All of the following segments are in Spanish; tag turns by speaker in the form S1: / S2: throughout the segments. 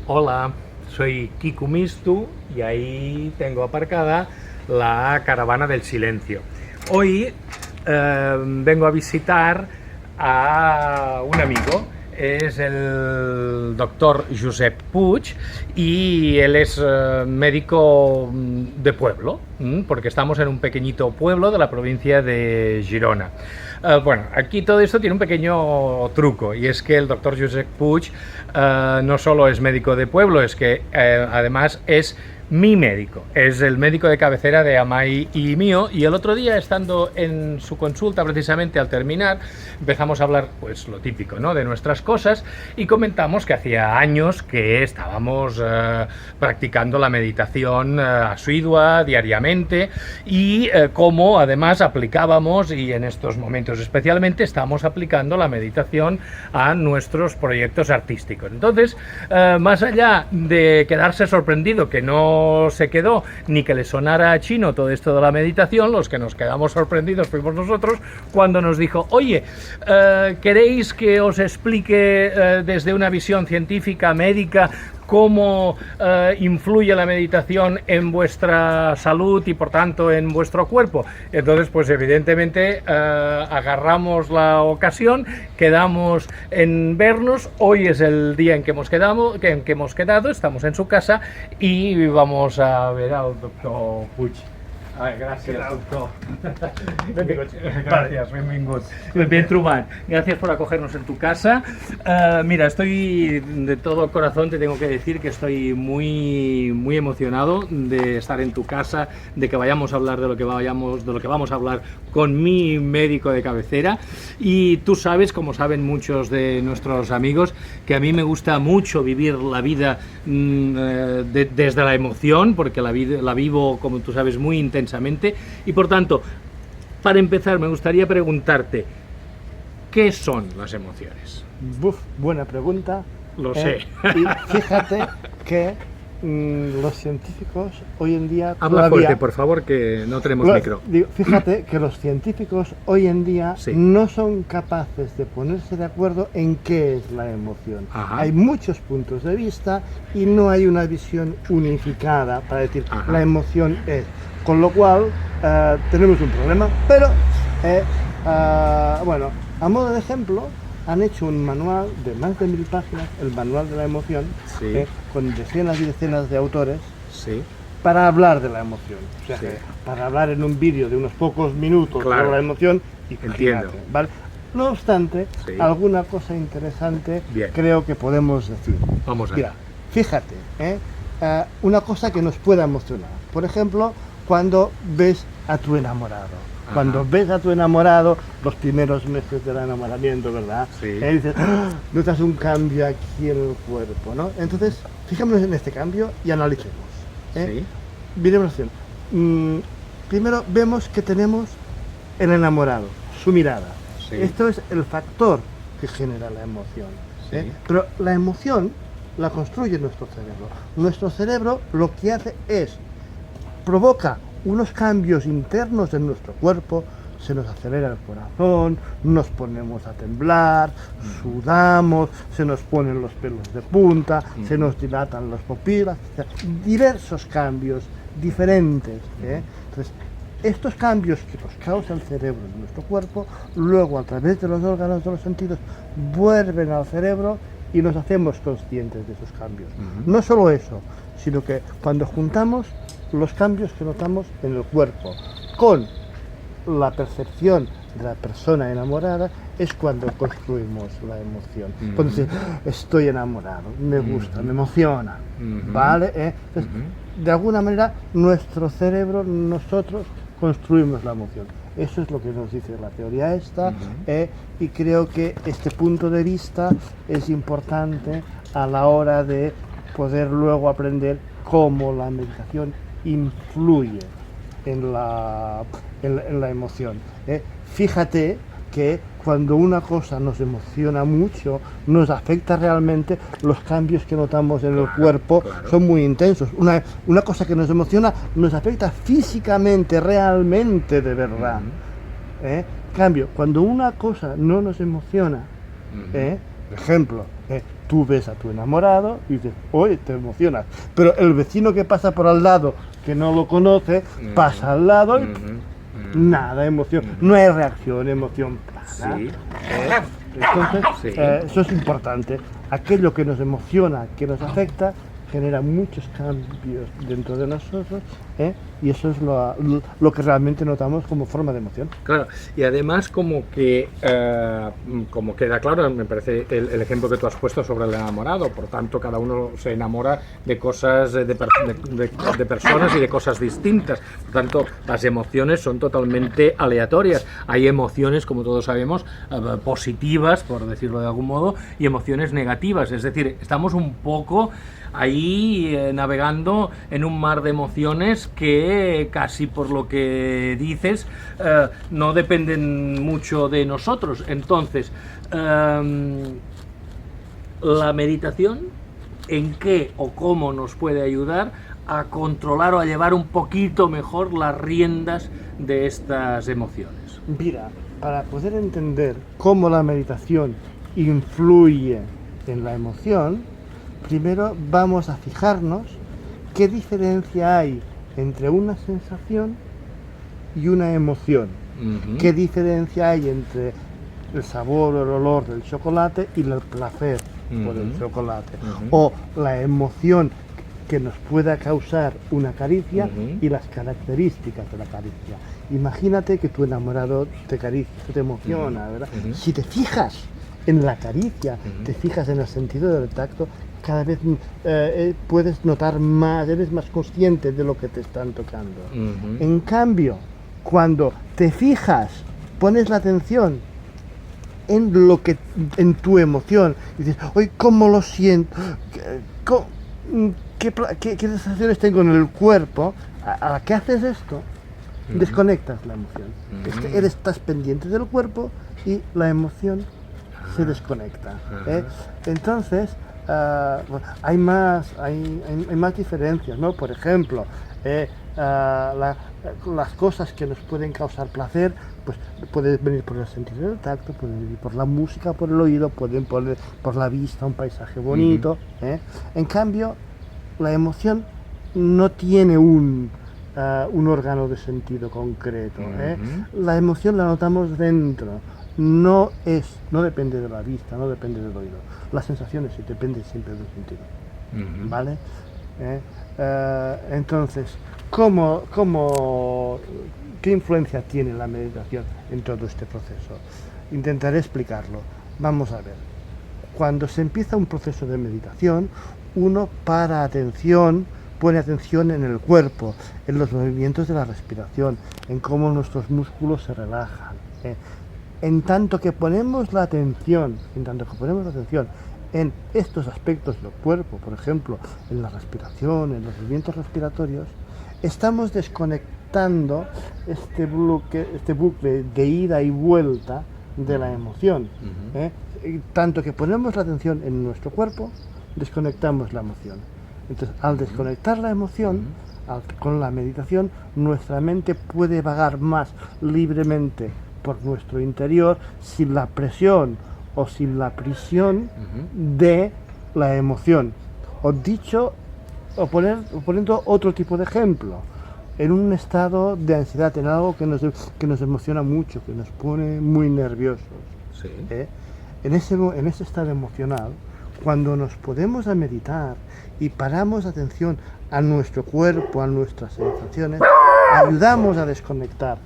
S1: Hola, soy Kiku Mistu y ahí tengo aparcada la caravana del silencio. Hoy vengo a visitar a un amigo, es el doctor Josep Puig y él es médico de pueblo, porque estamos en un pequeñito pueblo de la provincia de Girona. Bueno, aquí todo esto tiene un pequeño truco y es que el doctor Josep Puig no solo es médico de pueblo, es que además es mi médico, es el médico de cabecera de Amai y mío, y el otro día, estando en su consulta, precisamente al terminar, empezamos a hablar, pues lo típico, ¿no?, de nuestras cosas, y comentamos que hacía años que estábamos practicando la meditación asidua, diariamente, y cómo además aplicábamos, y en estos momentos especialmente, estamos aplicando la meditación a nuestros proyectos artísticos. Entonces, más allá de quedarse sorprendido que no se quedó ni que le sonara a chino todo esto de la meditación, los que nos quedamos sorprendidos fuimos nosotros cuando nos dijo: oye, ¿queréis que os explique desde una visión científica, médica, cómo influye la meditación en vuestra salud y por tanto en vuestro cuerpo? Entonces, pues evidentemente agarramos la ocasión, quedamos en vernos. Hoy es el día en que hemos quedado, estamos en su casa y vamos a ver al doctor Puig. Gràcies, doctor. Gracias, benvingut. Bien trobat. Gracias por acogernos en tu casa. Mira, estoy de todo corazón, te tengo que decir que estoy muy emocionado de estar en tu casa, de que vayamos a hablar de lo que vamos a hablar con mi médico de cabecera. Y tú sabes, como saben muchos de nuestros amigos, que a mí me gusta mucho vivir la vida desde la emoción, porque la vivo, como tú sabes, muy intensamente. Y por tanto, para empezar, me gustaría preguntarte, ¿qué son las emociones?
S2: Buena pregunta.
S1: Lo sé.
S2: Y fíjate que los científicos hoy en día...
S1: Habla fuerte, por favor, que no tenemos micro.
S2: Fíjate que los científicos hoy en día no son capaces de ponerse de acuerdo en qué es la emoción.
S1: Ajá.
S2: Hay muchos puntos de vista y no hay una visión unificada para decir la emoción es. Con lo cual tenemos un problema, pero bueno, a modo de ejemplo, han hecho un manual de más de 1000 páginas, el manual de la emoción, con decenas y decenas de autores, para hablar de la emoción. O sea, para hablar en un vídeo de unos pocos minutos de la emoción, y
S1: entiendo.
S2: ¿vale? No obstante, alguna cosa interesante creo que podemos decir.
S1: Vamos a ver.
S2: Mira, fíjate, una cosa que nos pueda emocionar. Por ejemplo, cuando ves a tu enamorado. Cuando ves a tu enamorado, los primeros meses del enamoramiento, ¿verdad? Dices, notas un cambio aquí en el cuerpo, ¿no? Entonces, fijémonos en este cambio y analicemos. Miremos la acción. Primero vemos que tenemos el enamorado, su mirada. Esto es el factor que genera la emoción. Pero la emoción la construye nuestro cerebro. Nuestro cerebro lo que hace es provoca unos cambios internos en nuestro cuerpo, se nos acelera el corazón, nos ponemos a temblar, sudamos, se nos ponen los pelos de punta, se nos dilatan las pupilas, diversos cambios diferentes. Entonces, estos cambios que nos causa el cerebro en nuestro cuerpo, luego a través de los órganos de los sentidos, vuelven al cerebro y nos hacemos conscientes de esos cambios. No solo eso, sino que cuando juntamos los cambios que notamos en el cuerpo con la percepción de la persona enamorada, es cuando construimos la emoción. Cuando decimos, estoy enamorado, me gusta, me emociona, ¿vale? Entonces, de alguna manera, nuestro cerebro, nosotros construimos la emoción. Eso es lo que nos dice la teoría esta, y creo que este punto de vista es importante a la hora de poder luego aprender cómo la meditación influye en la emoción. Fíjate que cuando una cosa nos emociona mucho, nos afecta realmente, los cambios que notamos en el cuerpo son muy intensos. Una cosa que nos emociona nos afecta físicamente, realmente, de verdad. En cambio, cuando una cosa no nos emociona, ejemplo, tú ves a tu enamorado y dices, oye, te emocionas. Pero el vecino que pasa por al lado, que no lo conoce, pasa al lado y nada, emoción. No hay reacción, emoción plana.
S1: Sí.
S2: Entonces,
S1: Sí.
S2: eso es importante. Aquello que nos emociona, que nos afecta, genera muchos cambios dentro de nosotros, y eso es lo que realmente notamos como forma de emoción.
S1: Claro, y además como que como queda claro, me parece el ejemplo que tú has puesto sobre el enamorado, por tanto cada uno se enamora de cosas, de personas y de cosas distintas, por tanto las emociones son totalmente aleatorias. Hay emociones, como todos sabemos, positivas, por decirlo de algún modo, y emociones negativas, es decir, estamos un poco ahí navegando en un mar de emociones que casi por lo que dices no dependen mucho de nosotros. Entonces, la meditación, ¿en qué o cómo nos puede ayudar a controlar o a llevar un poquito mejor las riendas de estas emociones?
S2: Mira, para poder entender cómo la meditación influye en la emoción, primero vamos a fijarnos qué diferencia hay entre una sensación y una emoción. ¿Qué diferencia hay entre el sabor o el olor del chocolate y el placer por el chocolate? O la emoción que nos pueda causar una caricia y las características de la caricia. Imagínate que tu enamorado te acaricia, te emociona, ¿verdad? Si te fijas en la caricia, te fijas en el sentido del tacto, cada vez puedes notar más, eres más consciente de lo que te están tocando. En cambio, cuando te fijas, pones la atención en tu emoción, y dices, oye, ¿cómo lo siento? ¿Qué sensaciones tengo en el cuerpo? A la que haces esto, desconectas la emoción. Estás pendiente del cuerpo y la emoción se desconecta. Entonces, hay más diferencias, ¿no? Por ejemplo, las cosas que nos pueden causar placer, pues pueden venir por el sentido del tacto, pueden venir por la música, por el oído, pueden poner por la vista, un paisaje bonito. En cambio, la emoción no tiene un órgano de sentido concreto. La emoción la notamos dentro. No depende de la vista, no depende del oído. Las sensaciones sí dependen siempre del sentido. ¿Vale? Entonces, ¿qué influencia tiene la meditación en todo este proceso? Intentaré explicarlo. Vamos a ver. Cuando se empieza un proceso de meditación, uno pone atención en el cuerpo, en los movimientos de la respiración, en cómo nuestros músculos se relajan. En tanto que ponemos la atención en estos aspectos del cuerpo, por ejemplo, en la respiración, en los movimientos respiratorios, estamos desconectando este bucle de ida y vuelta de la emoción. Tanto que ponemos la atención en nuestro cuerpo, desconectamos la emoción. Entonces, al desconectar la emoción, con la meditación, nuestra mente puede vagar más libremente por nuestro interior sin la presión o sin la prisión de la emoción. Poniendo otro tipo de ejemplo, en un estado de ansiedad, en algo que nos emociona mucho, que nos pone muy nerviosos.
S1: Sí.
S2: En ese estado emocional, cuando nos podemos a meditar y paramos atención a nuestro cuerpo, a nuestras sensaciones, ayudamos a desconectar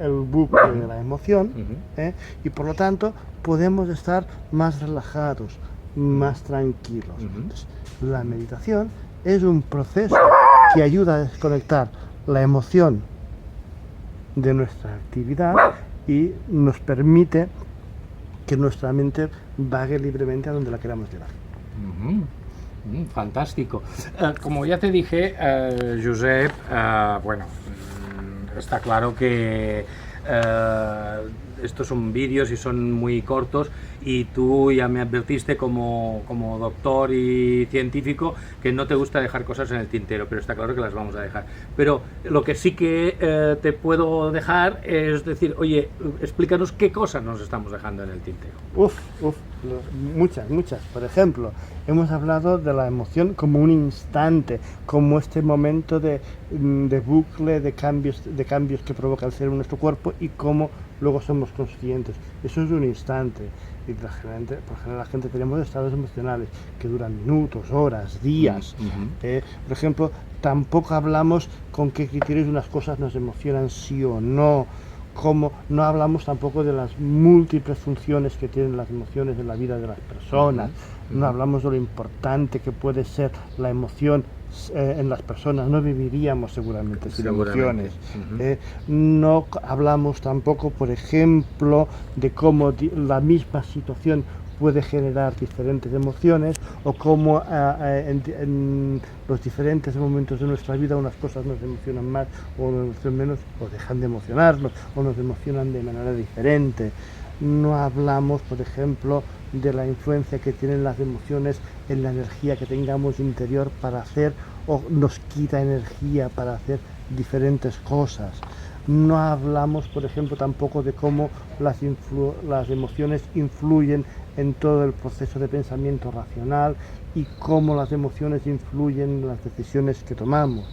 S2: el bucle de la emoción, y por lo tanto podemos estar más relajados, más tranquilos. Entonces, la meditación es un proceso que ayuda a desconectar la emoción de nuestra actividad y nos permite que nuestra mente vague libremente a donde la queramos llevar.
S1: Fantástico. Como ya te dije, Josep, bueno, está claro que estos son vídeos y son muy cortos, y tú ya me advertiste como doctor y científico que no te gusta dejar cosas en el tintero, pero está claro que las vamos a dejar. Pero lo que sí que te puedo dejar es decir, oye, explícanos qué cosas nos estamos dejando en el tintero.
S2: Muchas. Por ejemplo, hemos hablado de la emoción como un instante, como este momento de bucle, de cambios que provoca el cerebro en nuestro cuerpo y cómo luego somos conscientes. Eso es un instante. Y por general la gente tenemos estados emocionales que duran minutos, horas, días. Por ejemplo, tampoco hablamos con qué criterios unas cosas nos emocionan sí o no. Como no hablamos tampoco de las múltiples funciones que tienen las emociones en la vida de las personas. No hablamos de lo importante que puede ser la emoción en las personas. No viviríamos seguramente sin emociones. No hablamos tampoco, por ejemplo, de cómo la misma situación puede generar diferentes emociones, o cómo en los diferentes momentos de nuestra vida unas cosas nos emocionan más o nos emocionan menos, o dejan de emocionarnos, o nos emocionan de manera diferente. No hablamos, por ejemplo, de la influencia que tienen las emociones en la energía que tengamos interior para hacer, o nos quita energía para hacer diferentes cosas. No hablamos, por ejemplo, tampoco de cómo las emociones influyen en todo el proceso de pensamiento racional y cómo las emociones influyen en las decisiones que tomamos.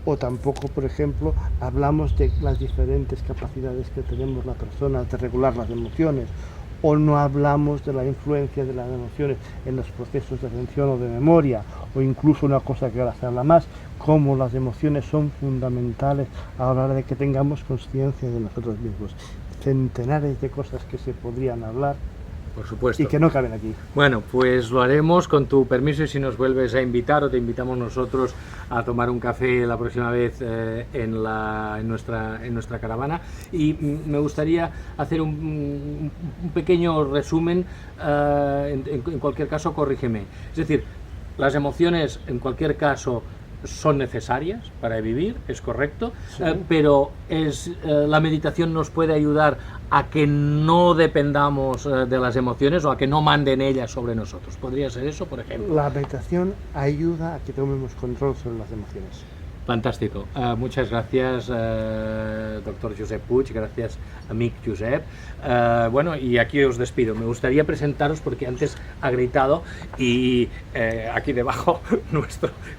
S2: O tampoco, por ejemplo, hablamos de las diferentes capacidades que tenemos las personas de regular las emociones. O no hablamos de la influencia de las emociones en los procesos de atención o de memoria, o incluso una cosa que ahora se habla más, cómo las emociones son fundamentales a la hora de que tengamos conciencia de nosotros mismos. Centenares de cosas que se podrían hablar,
S1: por supuesto,
S2: y que no caben aquí.
S1: Bueno, pues lo haremos con tu permiso, y si nos vuelves a invitar, o te invitamos nosotros a tomar un café la próxima vez en nuestra caravana. Y me gustaría hacer un pequeño resumen, en cualquier caso corrígeme. Es decir, las emociones en cualquier caso son necesarias para vivir, es correcto, sí. Pero la meditación nos puede ayudar a que no dependamos de las emociones, o a que no manden ellas sobre nosotros. ¿Podría ser eso, por ejemplo?
S2: La meditación ayuda a que tomemos control sobre las emociones.
S1: Fantástico. Muchas gracias, doctor Josep Puig, gracias, amic Josep. Bueno, y aquí os despido. Me gustaría presentaros, porque antes ha gritado, y aquí debajo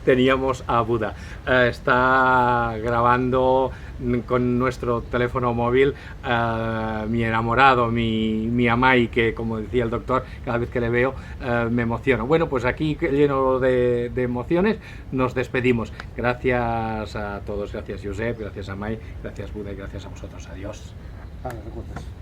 S1: teníamos a Buda. Está grabando con nuestro teléfono móvil mi enamorado, mi Amai, que, como decía el doctor, cada vez que le veo me emociono. Bueno, pues aquí, lleno de emociones, nos despedimos. Gracias a todos, gracias Josep, gracias Amai, gracias Buda, y gracias a vosotros. Adiós.
S2: Recuerdas.